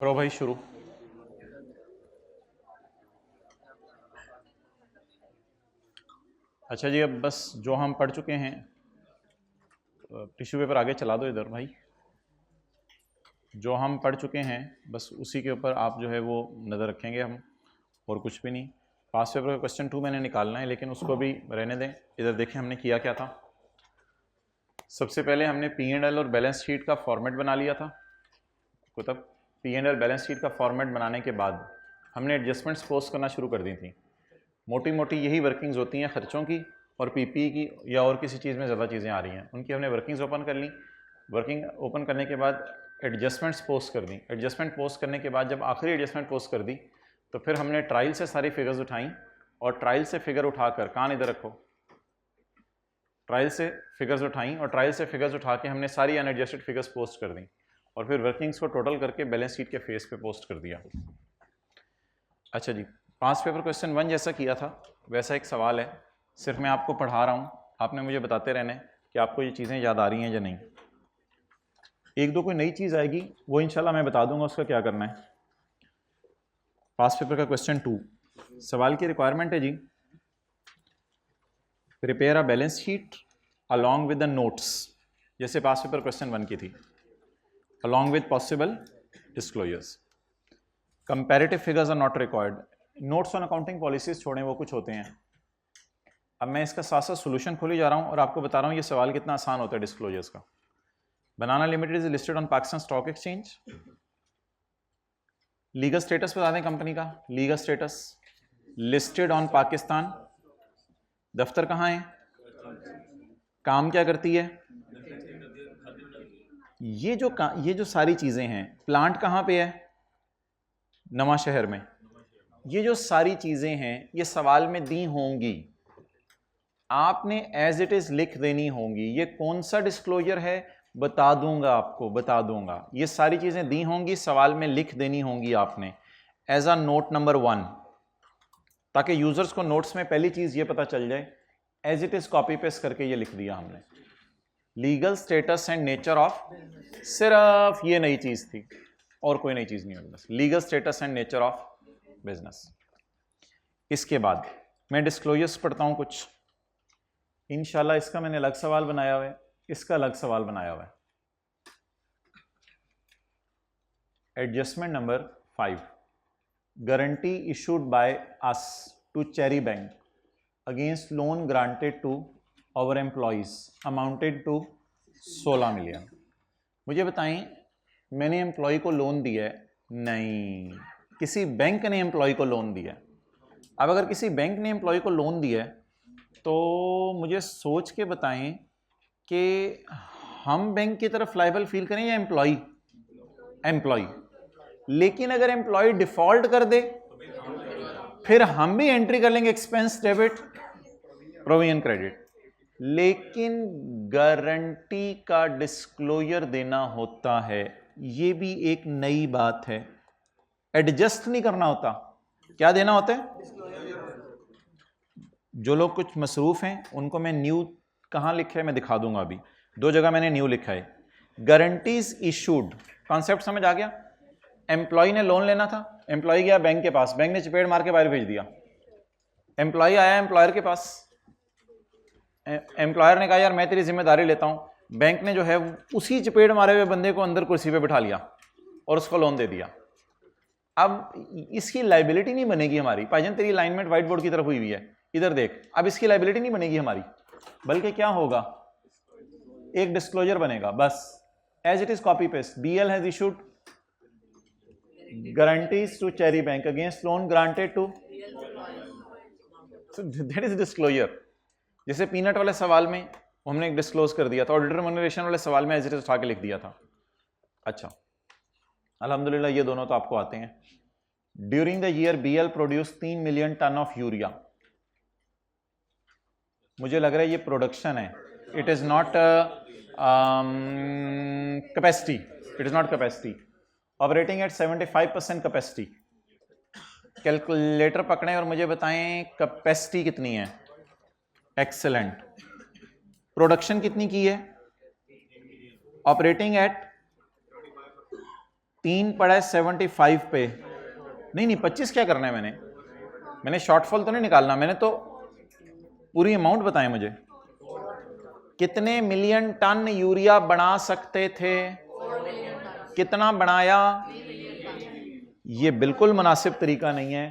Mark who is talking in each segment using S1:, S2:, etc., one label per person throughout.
S1: करो भाई शुरू। अच्छा जी, अब बस जो हम पढ़ चुके हैं, टिश्यू पेपर आगे चला दो इधर भाई। जो हम पढ़ चुके हैं बस उसी के ऊपर आप जो है वो नज़र रखेंगे हम, और कुछ भी नहीं। पास पेपर का क्वेश्चन 2 मैंने निकालना है, लेकिन उसको भी रहने दें। इधर देखें हमने किया क्या था। सबसे पहले हमने P&L और बैलेंस शीट का फॉर्मेट बना लिया था। मतलब P&L बैलेंस शीट का फॉर्मेट बनाने के बाद हमने एडजस्टमेंट्स पोस्ट करना शुरू कर दी थी। मोटी मोटी यही वर्किंग्स होती हैं खर्चों की और पीपी की, या और किसी चीज़ में ज़्यादा चीज़ें आ रही हैं उनकी। हमने वर्किंग्स ओपन कर ली। वर्किंग ओपन करने के बाद एडजस्टमेंट्स पोस्ट कर दी। एडजस्टमेंट पोस्ट करने के बाद जब आखिरी एडजस्टमेंट पोस्ट कर दी तो फिर हमने ट्रायल से सारी फिगर्स उठाई, और ट्रायल से फिगर उठाकर, कान इधर रखो, ट्रायल से फिगर्स उठाई और ट्रायल से फिगर्स उठा के हमने सारी अनएडजस्टेड फिगर्स पोस्ट कर दी, और फिर वर्किंग्स को टोटल करके बैलेंस शीट के फेस पे पोस्ट कर दिया। अच्छा जी, पास पेपर क्वेश्चन 1 जैसा किया था वैसा एक सवाल है। सिर्फ मैं आपको पढ़ा रहा हूँ, आपने मुझे बताते रहना है कि आपको ये चीज़ें याद आ रही हैं या नहीं। एक दो कोई नई चीज़ आएगी वो इंशाल्लाह मैं बता दूंगा उसका क्या करना है। पास पेपर का क्वेश्चन 2 सवाल की रिक्वायरमेंट है जी, prepare a balance sheet along with the notes, जैसे पास पेपर क्वेश्चन 1 की थी, along with possible disclosures. Comparative figures are not required. Notes on accounting policies छोड़ें, वो कुछ होते हैं। अब मैं इसका साथ साथ सोल्यूशन खोले जा रहा हूँ और आपको बता रहा हूँ ये सवाल कितना आसान होता है डिस्क्लोजर्स का। Banana limited is listed on Pakistan stock exchange. Legal status बता दें कंपनी का। Legal status listed on Pakistan. दफ्तर कहाँ है, काम क्या करती है, ये जो सारी चीजें हैं। प्लांट कहाँ पे है, नवा शहर में। ये जो सारी चीजें हैं ये सवाल में दी होंगी, आपने एज इट इज लिख देनी होंगी। ये कौन सा डिस्क्लोजर है बता दूंगा आपको, बता दूंगा। ये सारी चीजें दी होंगी, सवाल में लिख देनी होंगी आपने एज अ नोट नंबर 1, ताकि यूजर्स को नोट्स में पहली चीज ये पता चल जाए। As it is copy paste करके ये लिख दिया हमने। Legal status and nature of, सिर्फ ये नई चीज थी और कोई नई चीज नहीं होगी, बस legal status and nature of business. इसके बाद मैं डिस्क्लोजर्स पढ़ता हूं कुछ। इंशाल्लाह इसका मैंने अलग सवाल बनाया हुआ है, इसका अलग सवाल बनाया हुआ है। Adjustment number 5, guarantee issued by us to Cherry Bank against loan granted to our employees amounted to 16 million. मुझे बताएं, मैंने एम्प्लॉय को लोन दिया है? नहीं, किसी बैंक ने एम्प्लॉय को लोन दिया है। अब अगर किसी बैंक ने एम्प्लॉय को लोन दिया है तो मुझे सोच के बताएं कि हम बैंक की तरफ लायबल फील करें या एम्प्लॉय? एम्प्लॉय। लेकिन अगर एम्प्लॉय डिफॉल्ट कर दे फिर हम भी एंट्री कर लेंगे एक्सपेंस डेबिट प्रोविजन क्रेडिट। लेकिन गारंटी का डिस्क्लोजर देना होता है, यह भी एक नई बात है। एडजस्ट नहीं करना होता, क्या देना होता है? जो लोग कुछ मसरूफ हैं उनको मैं न्यू कहां लिखा है मैं दिखा दूंगा। अभी 2 जगह मैंने न्यू लिखा है। गारंटीज इशूड, कॉन्सेप्ट समझ आ गया? एम्प्लॉय ने लोन लेना था, एम्प्लॉय गया बैंक के पास, बैंक ने चपेट मार के बाहर भेज दिया। एम्प्लॉय आया एम्प्लॉयर के पास, एम्प्लॉयर ने कहा यार मैं तेरी जिम्मेदारी लेता हूं। बैंक ने जो है उसी चपेट मारे हुए बंदे को अंदर कुर्सी पे बिठा लिया और उसको लोन दे दिया। अब इसकी लाइबिलिटी नहीं बनेगी हमारी। भाईजान तेरी अलाइनमेंट व्हाइट बोर्ड की तरफ हुई है, इधर देख। अब इसकी लाइबिलिटी नहीं बनेगी हमारी, बल्कि क्या होगा, एक डिस्क्लोजर बनेगा बस। As it is copy paste. BL has issued guarantees to Cherry Bank against loan granted to, that is disclosure. जैसे पीनट वाले सवाल में हमने एक डिस्क्लोज कर दिया था, और डिटरमिनेशन वाले सवाल में एज इट इज उठा के लिख दिया था। अच्छा, अल्हम्दुलिल्लाह ये दोनों तो आपको आते हैं। During the year BL produce 3 million tonne of urea. मुझे लग रहा है ये प्रोडक्शन है, it is not capacity, it is not capacity. Operating at 75% capacity. Calculator पकड़ें और मुझे बताएं कैपेसिटी कितनी है। एक्सेलेंट। प्रोडक्शन कितनी की है? ऑपरेटिंग एट 3 पड़ा है 75 पे। नहीं 25 क्या करना है मैंने शॉर्टफॉल तो नहीं निकालना, मैंने तो पूरी अमाउंट बताएं मुझे। कितने मिलियन टन यूरिया बना सकते थे, कितना बनाया? ये बिल्कुल मुनासिब तरीका नहीं है।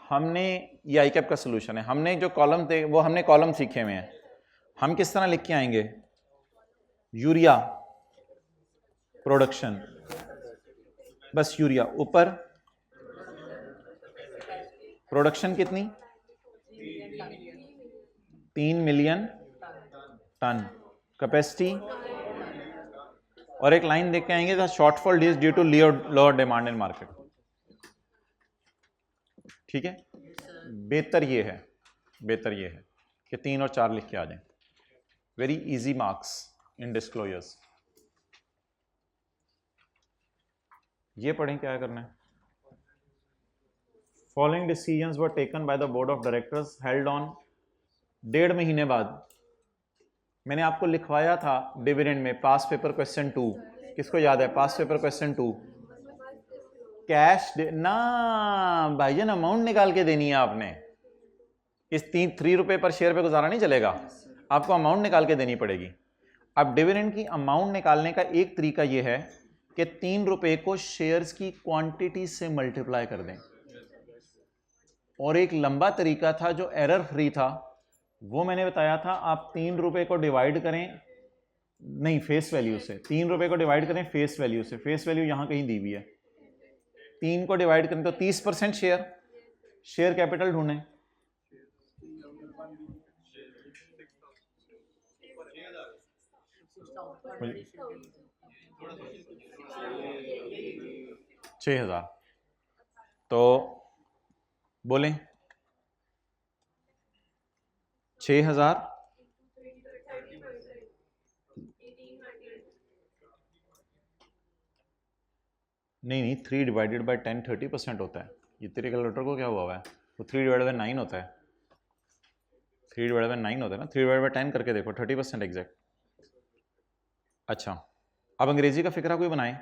S1: हमने ये आईकैप का सोल्यूशन है, हमने जो कॉलम थे वो हमने कॉलम सीखे हुए हैं। हम किस तरह लिख के आएंगे? यूरिया प्रोडक्शन, बस यूरिया ऊपर, प्रोडक्शन कितनी? 3 मिलियन टन कैपेसिटी, और एक लाइन देख के आएंगे the shortfall is due to lower demand in market. ठीक है, बेहतर ये है कि 3 और 4 लिख के आ जाएं। Very easy marks in disclosures. ये पढ़ें क्या करना है। Following decisions were taken by the board of directors held on, 1.5 महीने बाद मैंने आपको लिखवाया था डिविडेंड में पास पेपर क्वेश्चन 2, किसको याद है पास पेपर क्वेश्चन 2? कैश ना भाईजान, अमाउंट निकाल के देनी है आपने। इस 3 रुपए पर शेयर पे गुजारा नहीं चलेगा, आपको अमाउंट निकाल के देनी पड़ेगी। अब डिविडेंड की अमाउंट निकालने का एक तरीका यह है कि 3 रुपए को शेयर्स की क्वांटिटी से मल्टीप्लाई कर दें, और एक लंबा तरीका था जो एरर फ्री था, वो मैंने बताया था। आप 3 रुपए को डिवाइड करें, नहीं फेस वैल्यू से, 3 रुपए को डिवाइड करें फेस वैल्यू से। फेस वैल्यू यहां कहीं दी हुई है, 3 को डिवाइड करें तो 30% शेयर कैपिटल ढूंढें। $6,000 तो बोलें 6,000 नहीं 3 डिवाइडेड बाई 10 30% होता है। ये तेरे कैलकुलेटर को क्या हुआ है, वो 3 डिवाइडेड बाई 9 होता है, 3 डिवाइडेड बाई 9 होता है ना, 3 डिवाइडेड बाई 10 करके देखो 30% एग्जैक्ट। अच्छा, अब अंग्रेजी का फिक्रा कोई बनाए।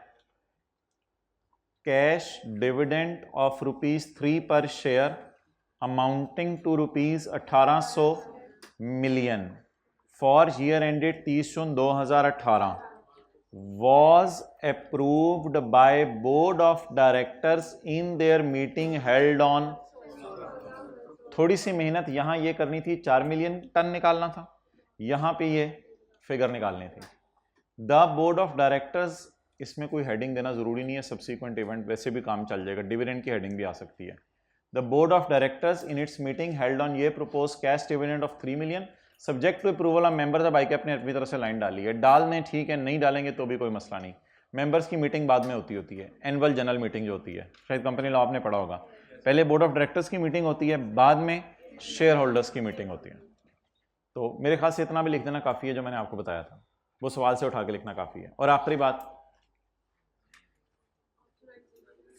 S1: Cash dividend of ₹3 per share amounting to ₹1800 million for year ended 30/6/2018 was approved by board of directors in their meeting held on। थोड़ी सी मेहनत यहां ये करनी थी, 4 मिलियन टन निकालना था, यहां पे ये फिगर निकालनी थी। द बोर्ड ऑफ डायरेक्टर्स, इसमें कोई हेडिंग देना जरूरी नहीं है, सब्सिक्वेंट इवेंट वैसे भी काम चल जाएगा, डिविडेंड की हेडिंग भी आ सकती है। The board of directors in its meeting held on ये propose cash dividend of 3 million subject to approval of members. अब आईकैप ने अपनी तरफ से लाइन डाली है, डाल दें ठीक है, नहीं डालेंगे तो भी कोई मसला नहीं। मेंबर्स की मीटिंग बाद में होती है, एनुअल जनरल मीटिंग जो होती है, शायद कंपनी लॉ आपने पढ़ा होगा। पहले बोर्ड ऑफ डायरेक्टर्स की मीटिंग होती है, बाद में शेयर होल्डर्स की मीटिंग होती है। तो मेरे ख्याल से इतना भी लिख देना काफ़ी है, जो मैंने आपको बताया था वो सवाल से उठा के लिखना काफ़ी है। और आखिरी बात,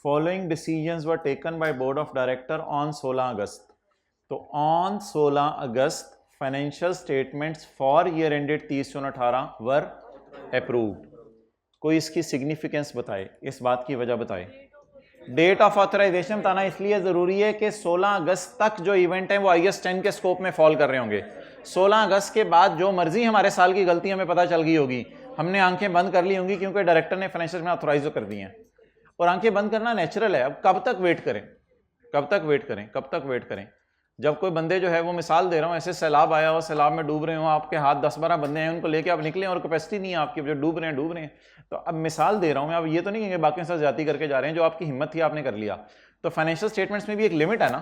S1: following decisions were taken by board of director on 16 अगस्त। तो on 16 August financial statements for year ended 30/6/18 were approved. कोई इसकी सिग्निफिकेंस बताए, इस बात की वजह बताए। डेट ऑफ ऑथराइजेशन बताना इसलिए जरूरी है कि 16 अगस्त तक जो इवेंट है वो IAS 10 के स्कोप में फॉल कर रहे होंगे। 16 अगस्त के बाद जो मर्जी हमारे साल की गलती हमें पता चल गई होगी, हमने आंखें बंद कर ली होंगी, क्योंकि डायरेक्टर ने फाइनेंशियल में ऑथराइज कर दी हैं, और आंखें बंद करना नेचुरल है। अब कब तक वेट करें, कब तक वेट करें, कब तक वेट करें? जब कोई बंदे जो है, वो मिसाल दे रहा हूँ, ऐसे सैलाब आया हो, सैलाब में डूब रहे हो, आपके हाथ 10-12 बंदे हैं, उनको लेके आप निकले और कैपेसिटी नहीं है आपकी, जो डूब रहे हैं। तो अब मिसाल दे रहा हूँ मैं, अब ये तो नहीं कहेंगे बाकी साथ ज्यादा करके जा रहे हैं, जो आपकी हिम्मत थी आपने कर लिया। तो फाइनेंशियल स्टेटमेंट्स में भी एक लिमिट है ना।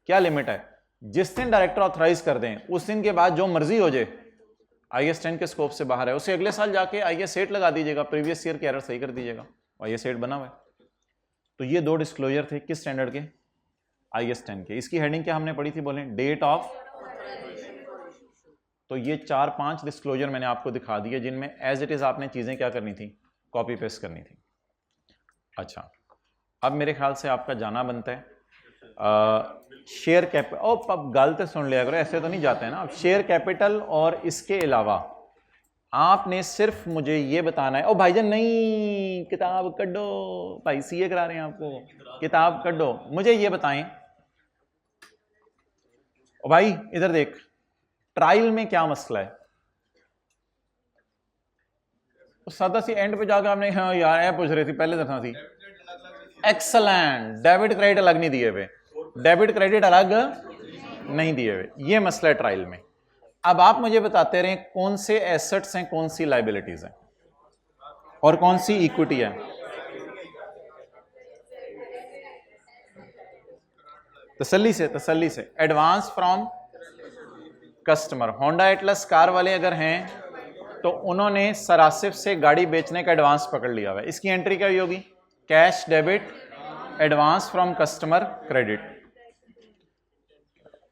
S1: क्या लिमिट है? जिस दिन डायरेक्टर ऑथराइज कर दें उस दिन के बाद जो मर्जी हो जाए, IAS 10 के स्कोप से बाहर है, उसे अगले साल जाके IAS 8 लगा दीजिएगा, प्रीवियस ईयर के एरर सही कर दीजिएगा, IAS 8 बना हुआ है। तो ये 2 डिस्क्लोजर थे, किस स्टैंडर्ड के? IAS 10 के। इसकी हेडिंग क्या हमने पढ़ी थी, बोलें? Date of. तो ये 4-5 डिस्क्लोजर मैंने आपको दिखा दिए, जिनमें एज इट इज आपने चीजें क्या करनी थी, कॉपी पेस्ट करनी थी। अच्छा, अब मेरे ख्याल से आपका जाना बनता है शेयर कैपिटल। अब गलत सुन लिया करो, ऐसे तो नहीं जाते हैं ना। अब शेयर कैपिटल और इसके अलावा आपने सिर्फ मुझे ये बताना है। ओ भाईजान नहीं, किताब कड्डो, भाई सीए करा रहे हैं आपको, किताब कड्डो। मुझे ये बताएं, ओ भाई इधर देख, ट्रायल में क्या मसला है? सादा सी एंड पे जाकर आपने, हाँ यार ऐ पूछ रही थी पहले दफा थी। एक्सलेंट, डेबिट क्रेडिट अलग नहीं दिए हुए, डेबिट क्रेडिट अलग नहीं दिए हुए, ये मसला है ट्रायल में। अब आप मुझे बताते रहे कौन से एसेट्स हैं, कौन सी लाइबिलिटीज हैं और कौन सी इक्विटी है। तसल्ली से advance from customer. Honda Atlas car वाले अगर हैं तो उन्होंने सरासिफ से गाड़ी बेचने का एडवांस पकड़ लिया हुआ है, इसकी एंट्री क्या होगी? Cash debit advance from customer credit.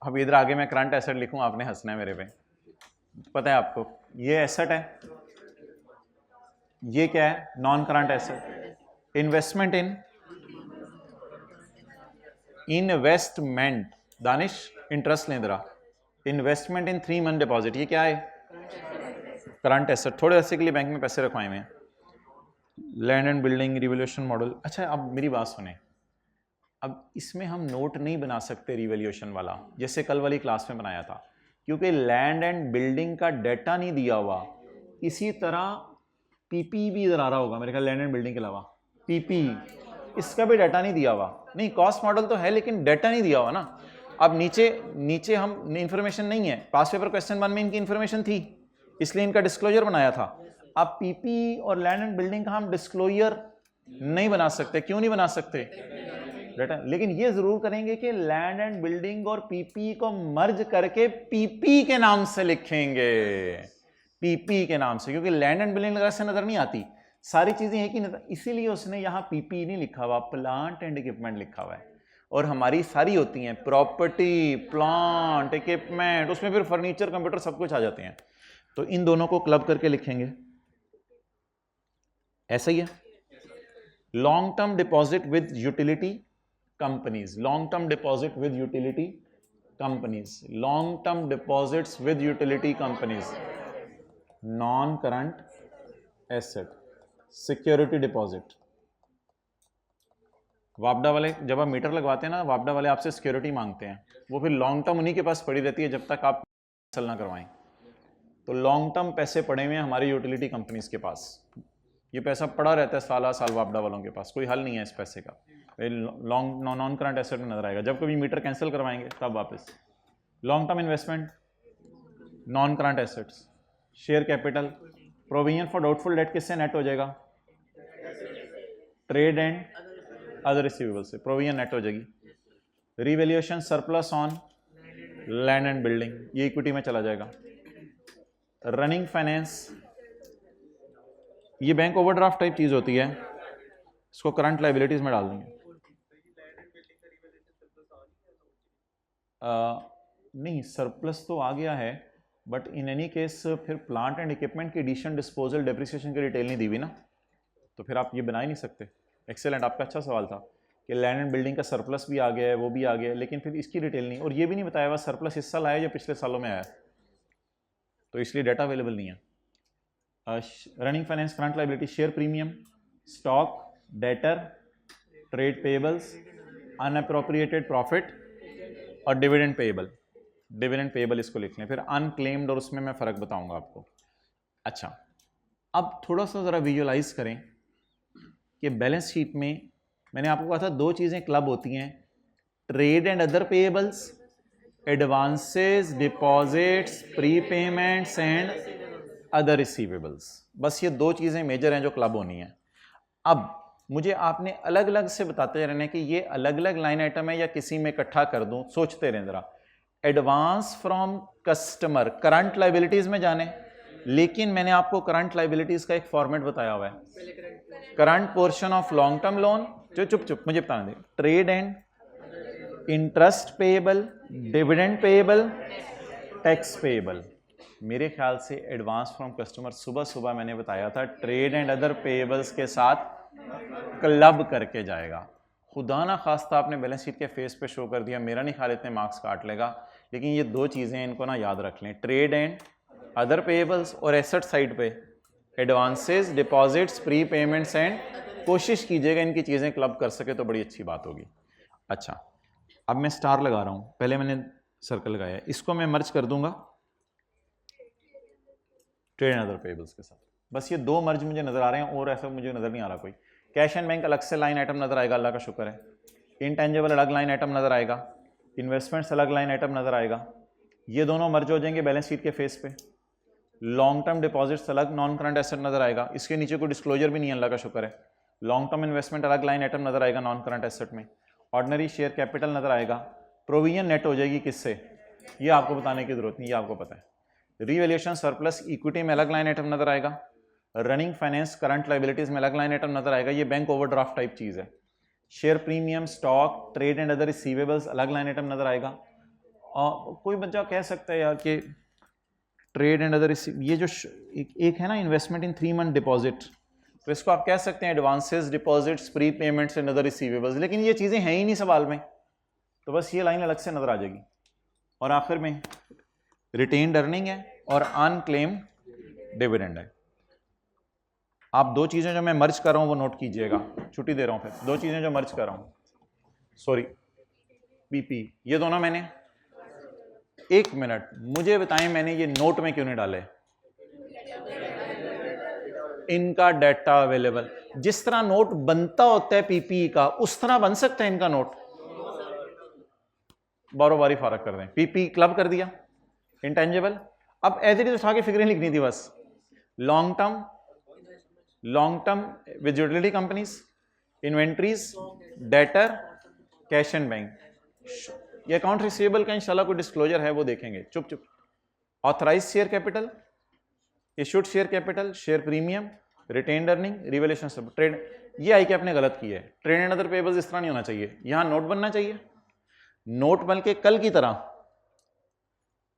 S1: अब इधर आगे मैं करंट एसेट लिखूं, आपने हंसना है मेरे पे, पता है आपको ये एसेट है, ये क्या है? Non current asset. इन्वेस्टमेंट इन, इन्वेस्टमेंट दानिश इंटरेस्ट नहीं दे रहा, इन्वेस्टमेंट इन 3 मंथ डिपॉजिट, ये क्या है? Current asset. थोड़े अर्से के लिए बैंक में पैसे रखवाए हुए हैं। Land and building, revaluation model. अच्छा अब मेरी बात सुने, अब इसमें हम नोट नहीं बना सकते रिवैल्यूएशन वाला जैसे कल वाली क्लास में बनाया था, क्योंकि लैंड एंड बिल्डिंग का डाटा नहीं दिया हुआ। इसी तरह पीपी भी इधर आ रहा होगा मेरे ख्याल, लैंड एंड बिल्डिंग के अलावा पीपी, इसका भी डाटा नहीं दिया हुआ। नहीं, कॉस्ट मॉडल तो है लेकिन डाटा नहीं दिया हुआ ना। अब नीचे हम इंफॉर्मेशन नहीं है, पास पेपर क्वेश्चन 1 में इनकी इंफॉर्मेशन थी, इसलिए इनका डिस्क्लोजर बनाया था। अब पीपी और लैंड एंड बिल्डिंग का हम डिस्क्लोजर नहीं बना सकते। क्यों नहीं बना सकते? डाटा, लेकिन ये जरूर करेंगे कि लैंड एंड बिल्डिंग और पीपी को मर्ज करके पीपी के नाम से लिखेंगे, पीपी के नाम से, क्योंकि लैंड एंड बिल्डिंग से नजर नहीं आती, सारी चीजें एक ही नजर, इसीलिए उसने यहां पीपी नहीं लिखा हुआ, प्लांट एंड इक्विपमेंट लिखा हुआ है। और हमारी सारी होती हैं प्रॉपर्टी, प्लांट, इक्विपमेंट, उसमें फिर फर्नीचर, कंप्यूटर सब कुछ आ जाते हैं। तो इन दोनों को क्लब करके लिखेंगे, ऐसा ही है। Long term deposit with utility companies, long term deposit with utility companies, long term deposits with utility companies, non current asset, security deposit. वापडा वाले जब आप मीटर लगवाते हैं ना, वापडा वाले आपसे सिक्योरिटी मांगते हैं, वो फिर लॉन्ग टर्म उन्हीं के पास पड़ी रहती है जब तक आप कैंसिल ना करवाएं। तो लॉन्ग टर्म पैसे पड़े हुए हैं हमारी यूटिलिटी कंपनीज के पास, ये पैसा पड़ा रहता है साला साल वापडा वालों के पास, कोई हल नहीं है इस पैसे का। लॉन्ग नॉन करंट एसेट में नजर आएगा, जब कभी मीटर कैंसिल करवाएंगे तब वापस। Long term investment, non current assets. Share capital, provision for doubtful debt किससे नेट हो जाएगा? ट्रेड एंड अदर रिसीवेबल से प्रोविजन नेट हो जाएगी। Revaluation surplus on land and building, ये इक्विटी में चला जाएगा। रनिंग फाइनेंस, ये बैंक ओवरड्राफ्ट टाइप चीज होती है, इसको करंट लाइबिलिटीज में डाल देंगे। नहीं, सरप्लस तो आ गया है, बट इन एनी केस फिर प्लांट एंड इक्विपमेंट की एडिशन, डिस्पोजल, डेप्रिसिएशन की डिटेल नहीं दी हुई ना, तो फिर आप ये बना ही नहीं सकते। एक्सेलेंट, आपका अच्छा सवाल था कि लैंड एंड बिल्डिंग का सरप्लस भी आ गया है, वो भी आ गया है, लेकिन फिर इसकी डिटेल नहीं, और ये भी नहीं बताया हुआ सरप्लस इस साल आया या पिछले सालों में आया, तो इसलिए डाटा अवेलेबल नहीं है। Running finance, current liability, share premium, stock, debtor, trade payables, unappropriated profit और डिविडेंड पेएबल। डिविडेंड पेएबल इसको लिख लें, फिर अनक्लेम्ड और उसमें मैं फ़र्क बताऊंगा आपको। अच्छा, अब थोड़ा सा ज़रा विजुअलाइज करें कि बैलेंस शीट में मैंने आपको कहा था 2 चीज़ें क्लब होती हैं, trade and other payables, advances, deposits, prepayments and other receivables. बस ये 2 चीज़ें मेजर हैं जो क्लब होनी है। अब मुझे आपने अलग अलग से बताते रहना है कि ये अलग अलग लाइन आइटम है या किसी में इकट्ठा कर दूं, सोचते रहें जरा। Advance from customer, current liabilities में जाने, लेकिन मैंने आपको करंट लाइबिलिटीज का एक फॉर्मेट बताया हुआ है, current portion of long term loan, जो चुप मुझे बताने दे, trade and interest payable, dividend payable, tax payable. मेरे ख्याल से एडवांस फ्रॉम कस्टमर सुबह सुबह मैंने बताया था ट्रेड एंड अदर पेएबल्स के साथ क्लब करके जाएगा। खुदा ना खास्ता आपने बैलेंस शीट के फेस पे शो कर दिया, मेरा नहीं ख्याल इतने मार्क्स काट लेगा, लेकिन ये 2 चीज़ें इनको ना याद रख लें, ट्रेड एंड अदर पेएबल्स और एसेट साइड पे advances, deposits, pre payments and, कोशिश कीजिएगा इनकी चीज़ें क्लब कर सके तो बड़ी अच्छी बात होगी। अच्छा, अब मैं स्टार लगा रहा हूँ, पहले मैंने सर्कल लगाया, इसको मैं मर्ज कर दूंगा ट्रेड एंड अदर पेएबल्स के साथ। बस ये दो मर्ज मुझे नजर आ रहे हैं और ऐसा मुझे नजर नहीं आ रहा कोई। कैश एंड बैंक अलग से लाइन आइटम नजर आएगा, अल्लाह का शुक्र है। इनटेंजिबल अलग लाइन आइटम नजर आएगा, इन्वेस्टमेंट्स अलग लाइन आइटम नजर आएगा। ये दोनों मर्ज हो जाएंगे बैलेंस शीट के फेस पे। लॉन्ग टर्म डिपॉजिट्स अलग नॉन करंट एसेट नजर आएगा, इसके नीचे कोई डिस्क्लोजर भी नहीं है, अल्लाह का शुक्र है। लॉन्ग टर्म इन्वेस्टमेंट अलग लाइन आइटम नजर आएगा नॉन करंट एसेट में। ऑर्डिनरी शेयर कैपिटल नजर आएगा। प्रोविजन नेट हो जाएगी किससे, ये आपको बताने की जरूरत नहीं, ये आपको पता है। रीवैल्यूएशन सरप्लस इक्विटी में अलग लाइन आइटम नजर आएगा। रनिंग फाइनेंस करंट लाइबिलिटीज में अलग लाइन आइटम नजर आएगा, ये बैंक ओवरड्राफ्ट टाइप चीज है। Share premium, stock, trade and other receivables अलग लाइन आइटम नजर आएगा। कोई बच्चा कह सकता है यार कि ट्रेड एंड अदर, ये जो एक है ना इन्वेस्टमेंट इन 3 मंथ डिपॉजिट, तो इसको आप कह सकते हैं advances, deposits, pre payments and other receivables, लेकिन ये चीज़ें हैं ही नहीं सवाल में, तो बस ये लाइन अलग से नजर आ जाएगी। और आखिर में रिटेन्ड अर्निंग है और अनक्लेम्ड डिविडेंड है। आप दो चीज़ें जो मैं मर्ज कर रहा हूँ वो नोट कीजिएगा, छुट्टी दे रहा हूँ फिर। दो चीज़ें जो मर्ज कर रहा हूँ, सॉरी पीपी, ये दोनों मैंने, एक मिनट मुझे बताएं मैंने ये नोट में क्यों नहीं डाले। इनका डाटा अवेलेबल, जिस तरह नोट बनता होता है पीपीई का उस तरह बन सकता है इनका नोट। बारो बारी फारक कर दें, पीपी क्लब कर दिया। इंटेंजिबल अब एज इट इज उठा के फिगरें लिखनी थी बस। Long term with utility companies, inventories, debtor, cash and bank. ये अकाउंट रिसीवेबल का इंशाल्लाह कोई डिस्क्लोजर है वो देखेंगे। चुप चुप। Authorise share capital, issued share capital, share premium, retained earning, revaluation सब, ट्रेड। ये आई कि आपने गलत किया है। ट्रेड एंड अदर पेएबल्स इस तरह नहीं होना चाहिए, यहां नोट बनना चाहिए। नोट बन के कल की तरह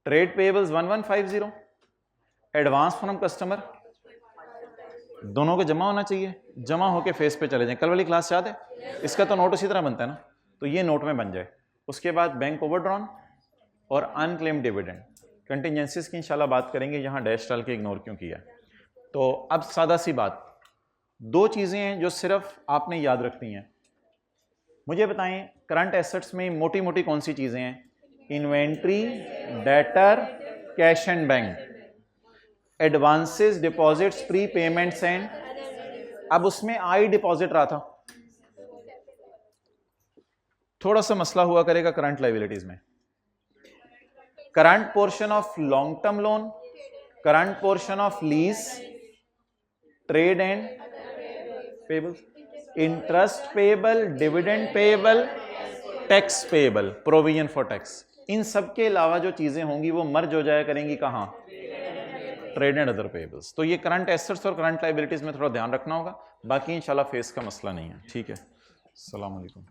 S1: trade payables 1150, advance from customer, दोनों को जमा होना चाहिए, जमा होके फेस पे चले जाएं। कल वाली क्लास याद है, इसका तो नोट उसी तरह बनता है ना, तो ये नोट में बन जाए। उसके बाद बैंक ओवरड्रॉन और अनक्लेम्ड डिविडेंड। कंटिजेंसीज की इंशाल्लाह बात करेंगे, यहाँ डैश डाल के इग्नोर क्यों किया। तो अब सादा सी बात, दो चीज़ें हैं जो सिर्फ आपने याद रखनी है। मुझे बताएं करंट एसेट्स में मोटी मोटी कौन सी चीज़ें हैं? Inventory, debtor, cash and bank, advances, deposits, pre payments and, अब उसमें आई डिपॉजिट रहा था, थोड़ा सा मसला हुआ करेगा करंट लायबिलिटीज में। Current portion of long term loan, current portion of lease, trade and payable, interest payable, dividend payable, tax payable, provision for tax, इन सब के अलावा जो चीजें होंगी वो मर्ज हो जाया करेंगी कहां? Trade and other payables. तो ये करंट एसेट्स और करंट लायबिलिटीज में थोड़ा ध्यान रखना होगा, बाकी इंशाल्लाह फेस का मसला नहीं है। ठीक है, अस्सलाम वालेकुम।